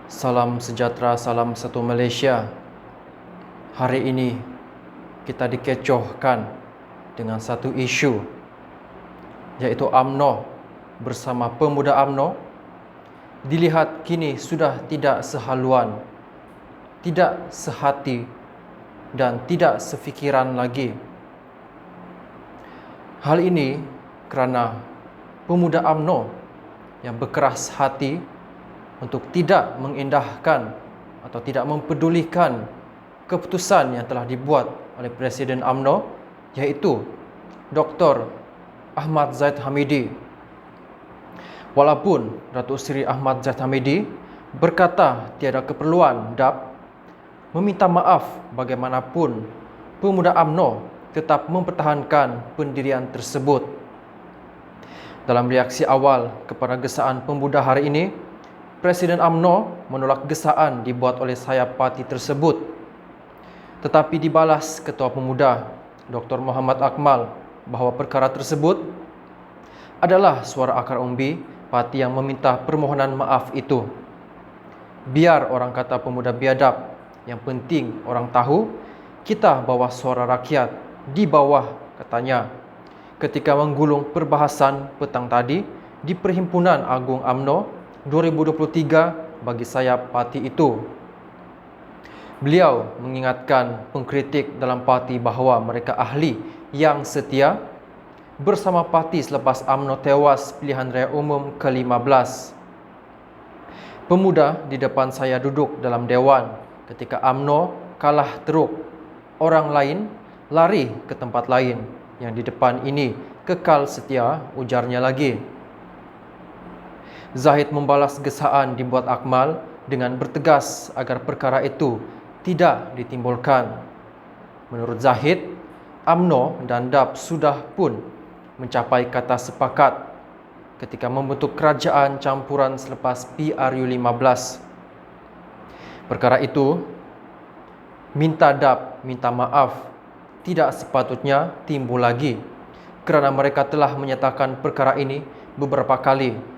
Salam sejahtera, salam satu Malaysia. Hari ini kita dikecohkan dengan satu isu, iaitu UMNO bersama pemuda UMNO dilihat kini sudah tidak sehaluan, tidak sehati dan tidak sefikiran lagi. Hal ini kerana pemuda UMNO yang berkeras hati untuk tidak mengindahkan atau tidak mempedulikan keputusan yang telah dibuat oleh Presiden UMNO, iaitu Dr. Ahmad Zahid Hamidi. Walaupun Datuk Seri Ahmad Zahid Hamidi berkata tiada keperluan DAP meminta maaf, bagaimanapun pemuda UMNO tetap mempertahankan pendirian tersebut. Dalam reaksi awal kepada gesaan pemuda hari ini, Presiden UMNO menolak gesaan dibuat oleh sayap parti tersebut. Tetapi dibalas Ketua Pemuda Dr. Muhammad Akmal bahawa perkara tersebut adalah suara akar umbi parti yang meminta permohonan maaf itu. Biar orang kata pemuda biadab, yang penting orang tahu kita bawa suara rakyat di bawah, katanya ketika menggulung perbahasan petang tadi di Perhimpunan Agung UMNO 2023 bagi sayap parti itu. Beliau mengingatkan pengkritik dalam parti bahawa mereka ahli yang setia bersama parti selepas UMNO tewas pilihan raya umum ke-15. Pemuda di depan saya duduk dalam dewan ketika UMNO kalah teruk. Orang lain lari ke tempat lain. Yang di depan ini kekal setia, ujarnya lagi. Zahid membalas gesaan dibuat Akmal dengan bertegas agar perkara itu tidak ditimbulkan. Menurut Zahid, UMNO dan DAP sudah pun mencapai kata sepakat ketika membentuk kerajaan campuran selepas PRU15. Perkara itu, minta DAP minta maaf tidak sepatutnya timbul lagi kerana mereka telah menyatakan perkara ini beberapa kali.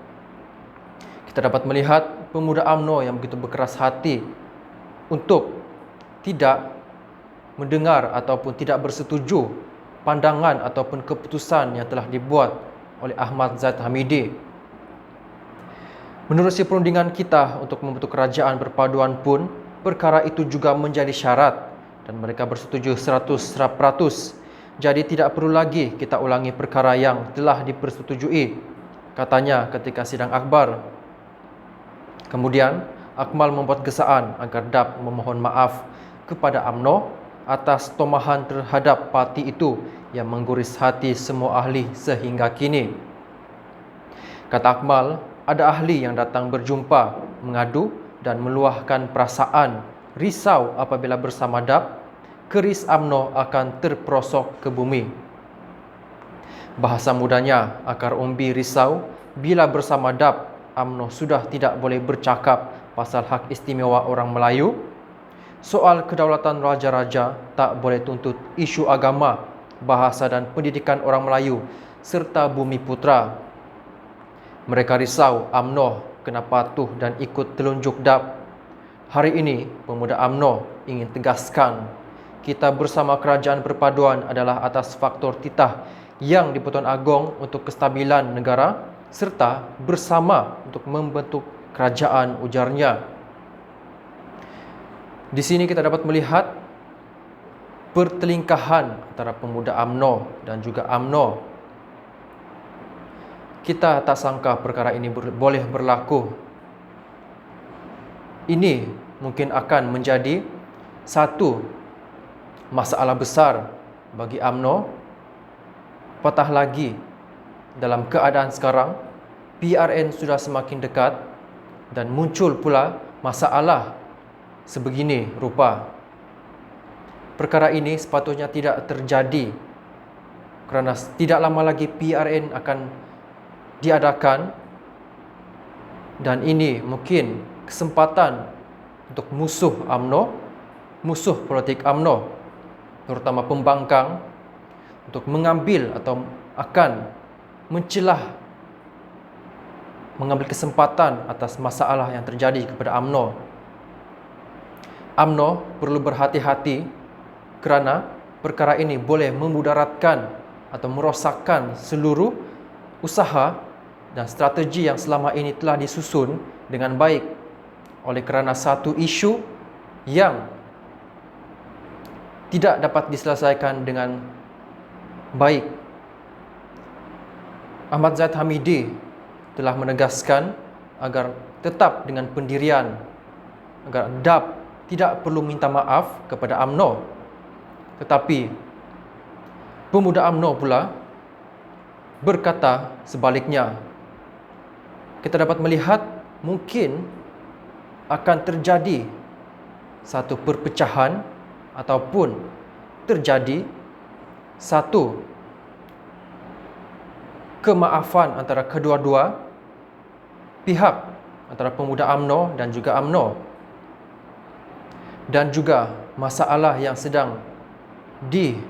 Kita dapat melihat pemuda UMNO yang begitu berkeras hati untuk tidak mendengar ataupun tidak bersetuju pandangan ataupun keputusan yang telah dibuat oleh Ahmad Zahid Hamidi. Menerusi perundingan kita untuk membentuk kerajaan berpaduan pun, perkara itu juga menjadi syarat dan mereka bersetuju 100%. Jadi tidak perlu lagi kita ulangi perkara yang telah dipersetujui, katanya ketika sidang akbar. Kemudian, Akmal membuat gesaan agar DAP memohon maaf kepada UMNO atas tomahan terhadap parti itu yang mengguris hati semua ahli sehingga kini. Kata Akmal, ada ahli yang datang berjumpa, mengadu dan meluahkan perasaan risau apabila bersama DAP, keris UMNO akan terperosok ke bumi. Bahasa mudanya, akar umbi risau bila bersama DAP, UMNO sudah tidak boleh bercakap pasal hak istimewa orang Melayu, soal kedaulatan raja-raja, tak boleh tuntut isu agama, bahasa dan pendidikan orang Melayu serta bumi putra. Mereka risau UMNO kena patuh dan ikut telunjuk DAP. Hari ini, pemuda UMNO ingin tegaskan, kita bersama kerajaan perpaduan adalah atas faktor titah yang di Pertuan Agong untuk kestabilan negara serta bersama untuk membentuk kerajaan, ujarnya. Di sini kita dapat melihat pertelingkahan antara pemuda UMNO dan juga UMNO. Kita tak sangka perkara ini boleh berlaku. Ini mungkin akan menjadi satu masalah besar bagi UMNO. Patah lagi, dalam keadaan sekarang, PRN sudah semakin dekat dan muncul pula masalah sebegini rupa. Perkara ini sepatutnya tidak terjadi kerana tidak lama lagi PRN akan diadakan dan ini mungkin kesempatan untuk musuh UMNO, musuh politik UMNO, terutama pembangkang, untuk mengambil atau akan mencelah mengambil kesempatan atas masalah yang terjadi kepada UMNO. UMNO perlu berhati-hati kerana perkara ini boleh memudaratkan atau merosakkan seluruh usaha dan strategi yang selama ini telah disusun dengan baik oleh kerana satu isu yang tidak dapat diselesaikan dengan baik. Ahmad Zahid Hamidi telah menegaskan agar tetap dengan pendirian, agar DAP tidak perlu minta maaf kepada UMNO. Tetapi pemuda UMNO pula berkata sebaliknya. Kita dapat melihat mungkin akan terjadi satu perpecahan ataupun terjadi satu kemaafan antara kedua-dua pihak, antara pemuda UMNO dan juga UMNO. Dan juga masalah yang sedang diangkat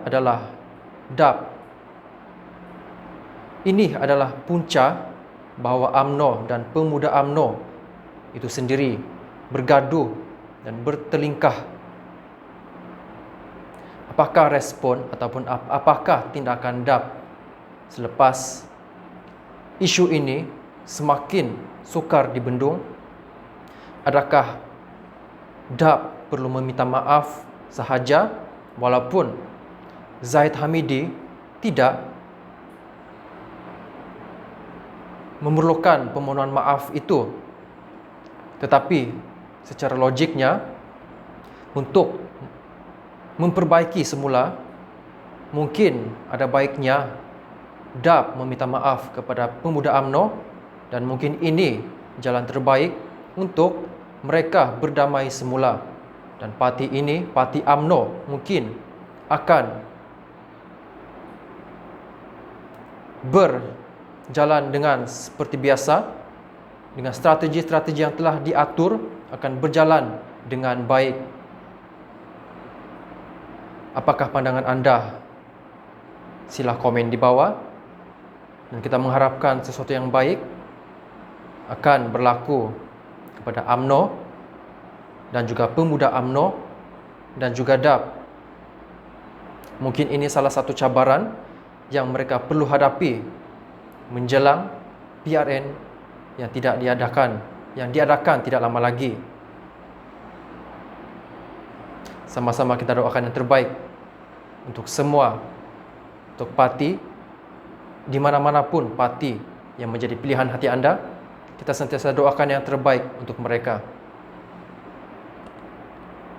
adalah DAP. Ini adalah punca bahawa UMNO dan pemuda UMNO itu sendiri bergaduh dan bertelingkah. Apakah respon ataupun apakah tindakan DAP selepas isu ini semakin sukar dibendung? Adakah DAP perlu meminta maaf sahaja walaupun Zahid Hamidi tidak memerlukan permohonan maaf itu? Tetapi secara logiknya, untuk memperbaiki semula, mungkin ada baiknya DAP meminta maaf kepada pemuda UMNO, dan mungkin ini jalan terbaik untuk mereka berdamai semula. Dan parti ini, parti UMNO, mungkin akan berjalan dengan seperti biasa, dengan strategi-strategi yang telah diatur, akan berjalan dengan baik. Apakah pandangan anda? Sila komen di bawah. Dan kita mengharapkan sesuatu yang baik akan berlaku kepada UMNO dan juga pemuda UMNO dan juga DAP. Mungkin ini salah satu cabaran yang mereka perlu hadapi menjelang PRN yang diadakan tidak lama lagi. Sama-sama kita doakan yang terbaik untuk semua, untuk parti, di mana-mana pun parti yang menjadi pilihan hati anda. Kita sentiasa doakan yang terbaik untuk mereka.